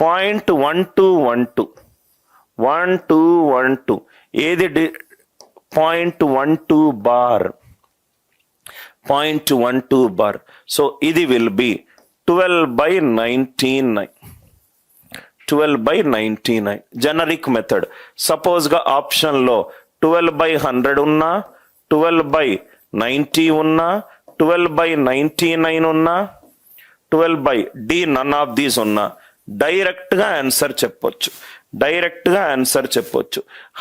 0.1212 ఏది 0.12 bar, 0.12 bar. So ఇది will be 12/99. 12/99 generic method. సపోజ్గా ఆప్షన్లో 12/100 ఉన్నా, 12/90 ఉన్నా, 12/99 ఉన్నా, 12/D నన్ ఆఫ్ దీస్ ఉన్నా డైరెక్ట్గా ఆన్సర్ చెప్పొచ్చు.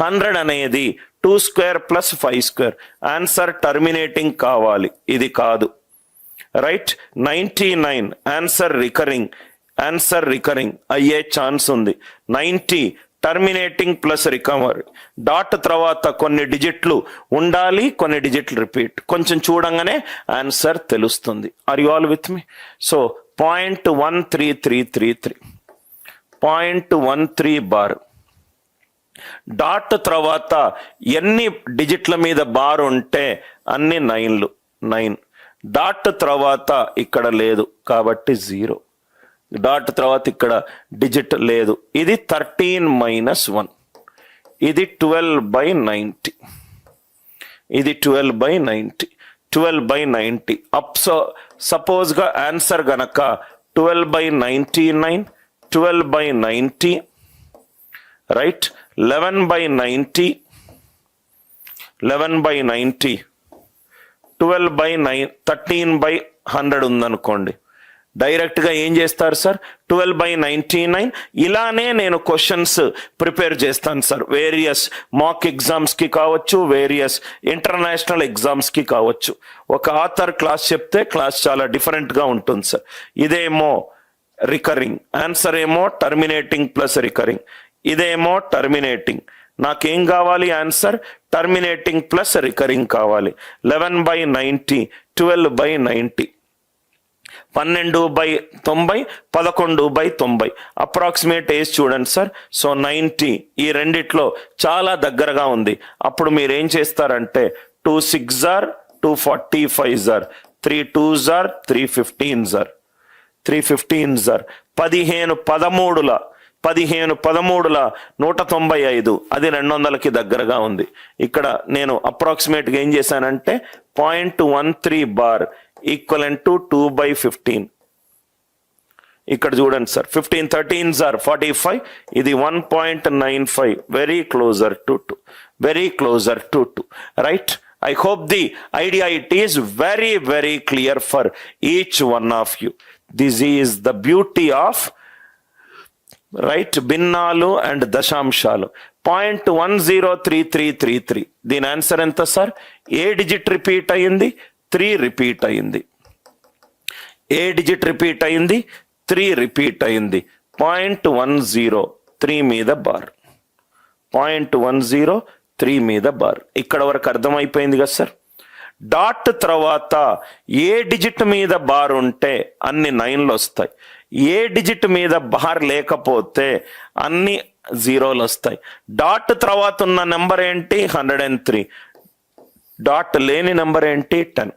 100 అనేది 2 square plus 5 square. Answer terminating కావాలి, ఇది కాదు. రైట్. 99 ఆన్సర్ రికరింగ్ అయ్యే ఛాన్స్ ఉంది. 90 టర్మినేటింగ్ ప్లస్ రికవరీ. డాట్ తర్వాత కొన్ని డిజిట్లు ఉండాలి, కొన్ని డిజిట్లు రిపీట్. కొంచెం చూడంగానే ఆన్సర్ తెలుస్తుంది. Are you all with me? So 0.13333, 0.13 bar. Dot తర్వాత ఎన్ని డిజిట్ల మీద బార్ ఉంటే అన్ని 9. డాట్ తర్వాత ఇక్కడ లేదు కాబట్టి 0. డాట్ తర్వాత ఇక్కడ డిజిట్ లేదు. ఇది 13-1. ఇది 12/90. ఇది 12/90. 12/90 సపోజ్గా ఆన్సర్ గనక 12/99, 12/90, రైట్. 11/90, 11/90, 13/100 ఉందనుకోండి. డైరెక్ట్గా ఏం చేస్తారు సార్? 12/99. ఇలానే నేను క్వశ్చన్స్ ప్రిపేర్ చేస్తాను సార్. వేరియస్ మాక్ ఎగ్జామ్స్కి కావచ్చు, వేరియస్ ఇంటర్నేషనల్ ఎగ్జామ్స్కి కావచ్చు. ఒక ఆథర్ క్లాస్ చెప్తే క్లాస్ చాలా డిఫరెంట్గా ఉంటుంది సార్. ఇదేమో రికరింగ్, ఆన్సర్ ఏమో టర్మినేటింగ్ ప్లస్ రికరింగ్. ఇదేమో టర్మినేటింగ్. నాకేం కావాలి? ఆన్సర్ టర్మినేటింగ్ ప్లస్ రికరింగ్ కావాలి. 11/90, 12/90, 12/90, 11/90. అప్రాక్సిమేట్ ఏజ్ చూడండి సార్. సో 90 ఈ రెండిట్లో చాలా దగ్గరగా ఉంది. అప్పుడు మీరు ఏం చేస్తారంటే 2 6 జార్, 2 45 జార్, 3 2 జార్, 315 జార్, 315 జార్. 15-13ల 195, అది 200కి దగ్గరగా ఉంది. ఇక్కడ నేను అప్రాక్సిమేట్గా ఏం చేశానంటే 0.13 బార్ ఈక్వలెంట్ టు 2/15. ఇక్కడ చూడండి సార్. 15 13 జార్ 45, ఇది 1.95, very closer to 2, right. I hope the idea it is very, very clear for each one of you. This is the beauty of right భిన్నాలు అండ్ దశాంశాలు. 0.103333. దీని ఆన్సర్ ఎంత sir? ఏ digit repeat అయింది? 3 repeat అయింది. ఏ digit repeat అయింది? 3 repeat అయింది. 0.103 మీద bar, 0.103 మీద బార్. ఇక్కడ వరకు అర్థమైపోయింది కదా సార్. డాట్ తర్వాత ఏ డిజిట్ మీద బార్ ఉంటే అన్ని 9లు వస్తాయి. ఏ డిజిట్ మీద బార్ లేకపోతే అన్ని 0లు వస్తాయి. డాట్ తర్వాత ఉన్న నెంబర్ ఏంటి? 103. డాట్ లేని నెంబర్ ఏంటి? 10.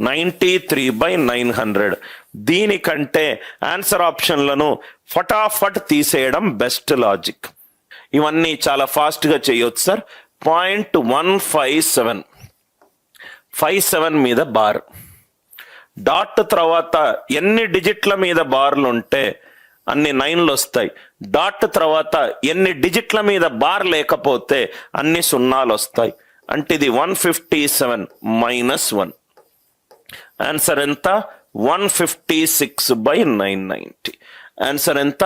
93/900. దీనికంటే ఆన్సర్ ఆప్షన్లను ఫటాఫట్ తీసేయడం బెస్ట్ లాజిక్. ఇవన్నీ చాలా ఫాస్ట్గా చేయొచ్చు సార్. 0.157 మీద బార్. డాట్ తర్వాత ఎన్ని డిజిట్ల మీద బార్లు ఉంటే అన్ని 9లు వస్తాయి. డాట్ తర్వాత ఎన్ని డిజిట్ల మీద బార్ లేకపోతే అన్ని 0లు వస్తాయి. అంటే ఇది 157-1. ఆన్సర్ ఎంత? 156/990. ఆన్సర్ ఎంత?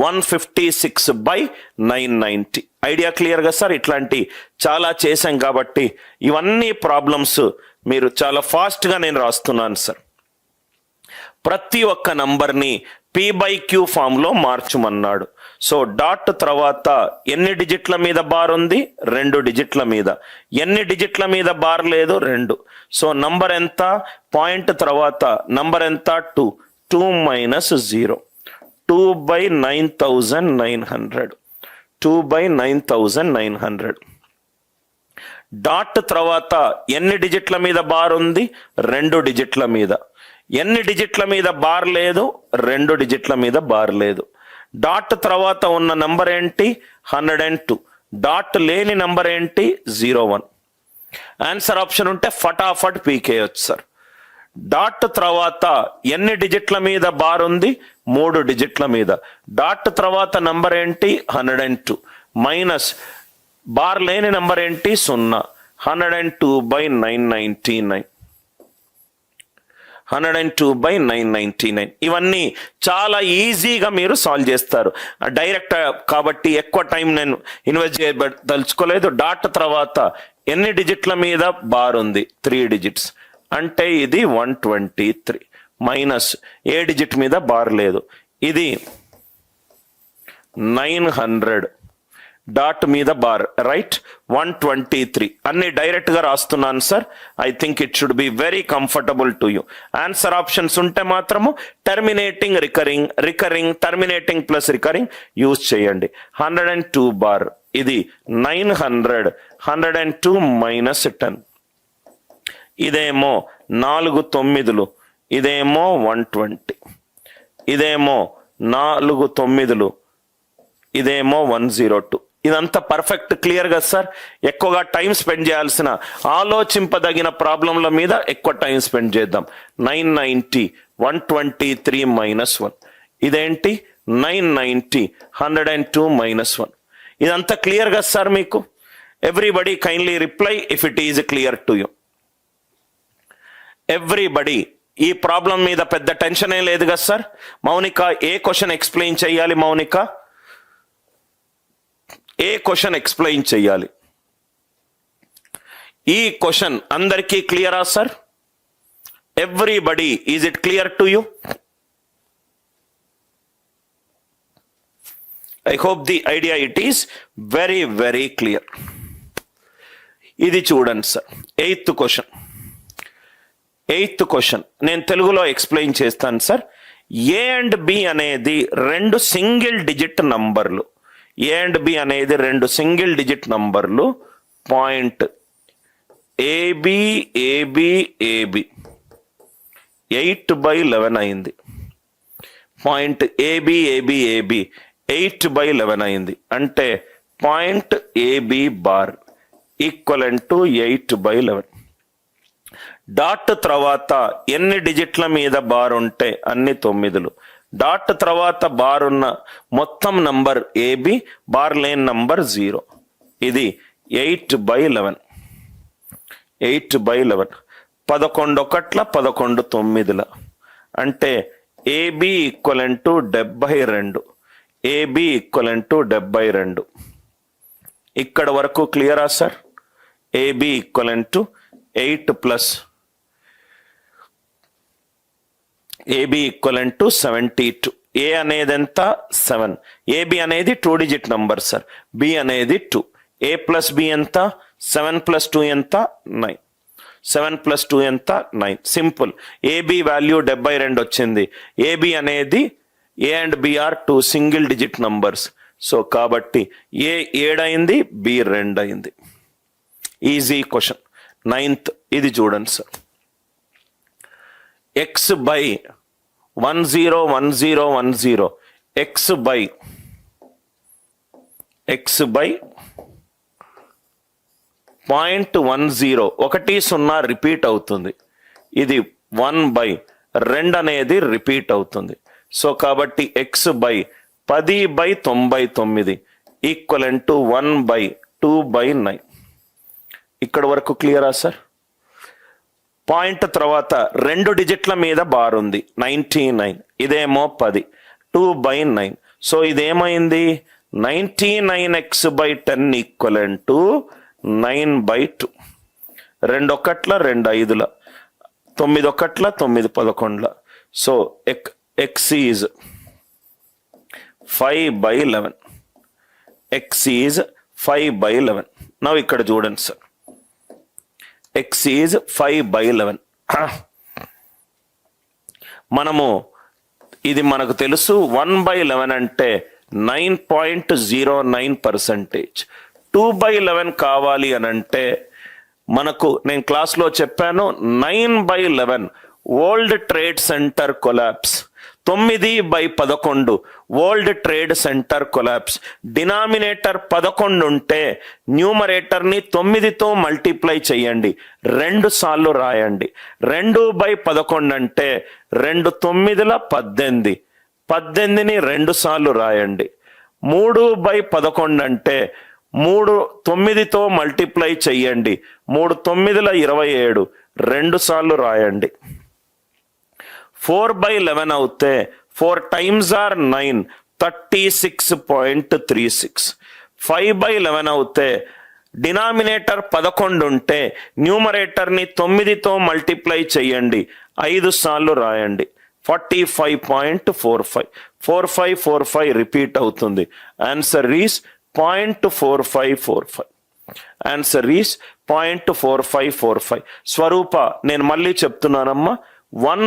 156/990. ఐడియా క్లియర్గా సార్? ఇట్లాంటి చాలా చేశాం కాబట్టి ఇవన్నీ ప్రాబ్లమ్స్ మీరు చాలా ఫాస్ట్గా నేను రాస్తున్నాను సార్. ప్రతి ఒక్క నంబర్ని P/Q ఫామ్లో మార్చమన్నాడు. సో డాట్ తర్వాత ఎన్ని డిజిట్ల మీద బార్ ఉంది? 2 డిజిట్ల మీద. ఎన్ని డిజిట్ల మీద బార్ లేదు? 2. సో నంబర్ ఎంత? పాయింట్ తర్వాత నంబర్ ఎంత? 2. 2 - 0. 2/9900. 2/9900. డాట్ తర్వాత ఎన్ని డిజిట్ల మీద బార్ ఉంది? 2 డిజిట్ల మీద. ఎన్ని డిజిట్ల మీద బార్ లేదు? 2 డిజిట్ల మీద బార్ లేదు. డాట్ తర్వాత ఉన్న నంబర్ ఏంటి 102, డాట్ లేని నంబర్ ఏంటి 01. ఆన్సర్ ఆప్షన్ ఉంటే ఫటాఫట్ పీకేయచ్చు సార్. డాట్ తర్వాత ఎన్ని డిజిట్ల మీద బార్ ఉంది 3 డిజిట్ల మీద. డాట్ తర్వాత నంబర్ ఏంటి 102 మైనస్ బార్ లేని నంబర్ ఏంటి 0. 102/999 102/999. ఇవన్నీ చాలా ఈజీగా మీరు సాల్వ్ చేస్తారు. డైరెక్ట్ కాబట్టి ఎక్కువ టైం నేను ఇన్వెస్ట్ చేయదలుచుకోలేదు. డాట్ తర్వాత ఎన్ని డిజిట్ల మీద బార్ ఉంది 3 డిజిట్స్ అంటే ఇది 123 మైనస్ ఏ డిజిట్ మీద బార్ లేదు ఇది 900 డాట్ మీద బార్ రైట్ 123. అన్ని డైరెక్ట్ గా రాస్తున్నాను sir. I think it should be very comfortable to you. Answer options ఉంటే మాత్రము terminating recurring, recurring terminating plus recurring use చేయండి. 102 బార్ ఇది 900, 102 మైనస్ 10. ఇదేమో 4 9లు, ఇదేమో 120, ఇదేమో 4 9లు, ఇదేమో 102. ఇదంతా పర్ఫెక్ట్ క్లియర్ గా సార్. ఎక్కువగా టైం స్పెండ్ చేయాల్సిన ఆలోచింపదగిన ప్రాబ్లంల మీద ఎక్కువ టైం స్పెండ్ చేద్దాం. 990, 123 మైనస్ 1. ఇదేంటి 990, 102 మైనస్ 1. ఇదంతా క్లియర్ గా సార్ మీకు. Everybody kindly reply if it is clear to you. Everybody ఈ ప్రాబ్లం మీద పెద్ద టెన్షన్ ఏం లేదు కదా సార్. మౌనిక ఏ క్వశ్చన్ ఎక్స్ప్లెయిన్ చేయాలి? మౌనిక ఏ క్వశ్చన్ ఎక్స్ప్లెయిన్ చేయాలి? ఈ క్వశ్చన్ అందరికీ క్లియరా sir? Everybody is it clear to you? I hope the idea it is very very clear. ఇది చూడండి sir, 8th question. 8th question నేను తెలుగులో ఎక్స్ప్లెయిన్ చేస్తాను సార్. ఏ అండ్ బి అనేది 2 సింగిల్ డిజిట్ నంబర్లు. ఏ అండ్ బి అనేది 2 సింగిల్ డిజిట్ నంబర్లు. Point AB AB AB 8/11 అయింది. పాయింట్ ఏబి ఏబి ఏబి 8/11 అయింది. అంటే point AB bar equivalent to 8/11. Dot తర్వాత ఎన్ని డిజిట్ల మీద బార్ ఉంటే అన్ని 9లు. డాట్ తర్వాత బార్ ఉన్న మొత్తం నంబర్ ఏబి, బార్ లేని నంబర్ 0. ఇది 8/11. 8/11 11 ఒకట్ల 11 9ల అంటే AB equivalent to 72. AB equivalent to 72. ఇక్కడ వరకు క్లియరా sir? AB equivalent to 8 plus AB equivalent to 72. A అనేది ఎంత 7. ఏబి అనేది 2 డిజిట్ నంబర్ సార్. బి అనేది 2. ఏ ప్లస్ బి ఎంత? 7 ప్లస్ 2 ఎంత? 9. 7 ప్లస్ 2 ఎంత? 9. సింపుల్. ఏబి వాల్యూ 72 వచ్చింది. ఏబి అనేది A and B are 2 single digit numbers. So కాబట్టి ఏ 7 అయింది, బి 2 అయింది. Easy question. 9th ఇది చూడండి sir. X by 101010 X by 0.10 1 repeat అవుతుంది. ఇది 1/2 అనేది రిపీట్ అవుతుంది. సో కాబట్టి ఎక్స్ బై 10/99 ఈక్వలెంట్ టు 1/2/9. ఇక్కడ వరకు క్లియరా సార్? పాయింట్ తర్వాత 2 డిజిట్ల మీద బార్ ఉంది 99. ఇదేమో 10. 2/9. So ఇదేమైంది 99x/10 equivalent to 9/2. 2 ఒకట్ల 2 5ల 9 ఒకట్ల 9 11ల. So x is 5/11. x is 5/11. నవ్వు ఇక్కడ చూడండి సార్. x is 5/11. మనము ఇది మనకు తెలుసు 1/11 అంటే 9.09%. 2/11 కావాలి అని అంటే మనకు నేను క్లాస్లో చెప్పాను 9/11 world trade centre collapse. 9/11 world trade centre collapse. Denominator 11 ఉంటే న్యూమరేటర్ని 9తో మల్టిప్లై చేయండి, 2 సార్లు రాయండి. 2/11 అంటే 2 9ల 18, 18ని 2 సార్లు రాయండి. 3/11 అంటే 3 9తో మల్టిప్లై చెయ్యండి, 3 9ల 27, 2 సార్లు రాయండి. 4/11 అవుతే 4 times are 9, 36.36. 5/11 అవుతే డినామినేటర్ 11 ఉంటే న్యూమరేటర్ని 9తో మల్టిప్లై చేయండి, 5 సార్లు రాయండి. 45.45. 4545 రిపీట్ అవుతుంది. Answer is 0.4545. Answer is 0.4545. స్వరూప, నేను మళ్ళీ చెప్తున్నానమ్మా, 10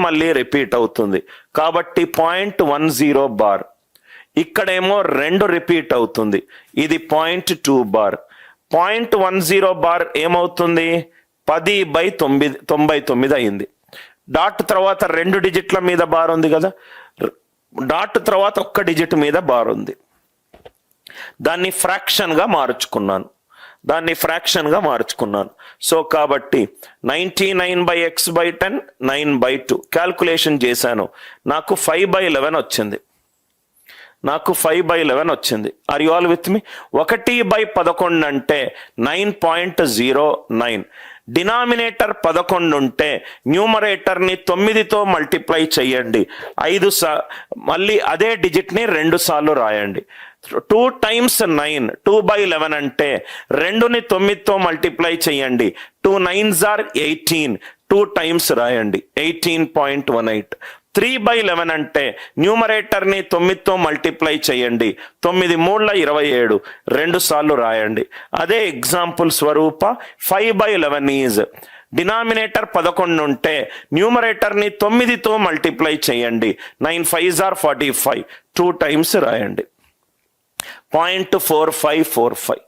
మళ్ళీ రిపీట్ అవుతుంది కాబట్టి 0.10 బార్. ఇక్కడేమో 2 రిపీట్ అవుతుంది, ఇది 0.2 బార్. 0.10 బార్ ఏమవుతుంది? 10/99 అయింది. డాట్ తర్వాత 2 డిజిట్ల మీద బార్ ఉంది కదా, డాట్ తర్వాత 1 డిజిట్ మీద బార్ ఉంది. దాన్ని ఫ్రాక్షన్గా మార్చుకున్నాను. సో కాబట్టి 99/x/10 9/2 క్యాల్కులేషన్ చేశాను, నాకు 5/11 వచ్చింది. ఆర్ యు ఆల్ విత్ మీ? 1/11 అంటే 9.09. డినామినేటర్ 11 ఉంటే న్యూమరేటర్ని 9తో మల్టిప్లై చేయండి, 5 మళ్ళీ అదే డిజిట్ని 2 సార్లు రాయండి. 2 times 9, 2/11 అంటే 2ని 9తో మల్టిప్లై చేయండి, 2 9s are 18, 2 times రాయండి, 18.18. 3/11 అంటే న్యూమరేటర్ని 9తో మల్టిప్లై చేయండి, 9 3ల 27, 2 సార్లు రాయండి. అదే ఎగ్జాంపుల్ స్వరూప. 5/11 ఈజ్ డినామినేటర్ 11 ఉంటే న్యూమరేటర్ని 9తో మల్టిప్లై చేయండి, 9 5s are 45, 2 times రాయండి. 0.4545.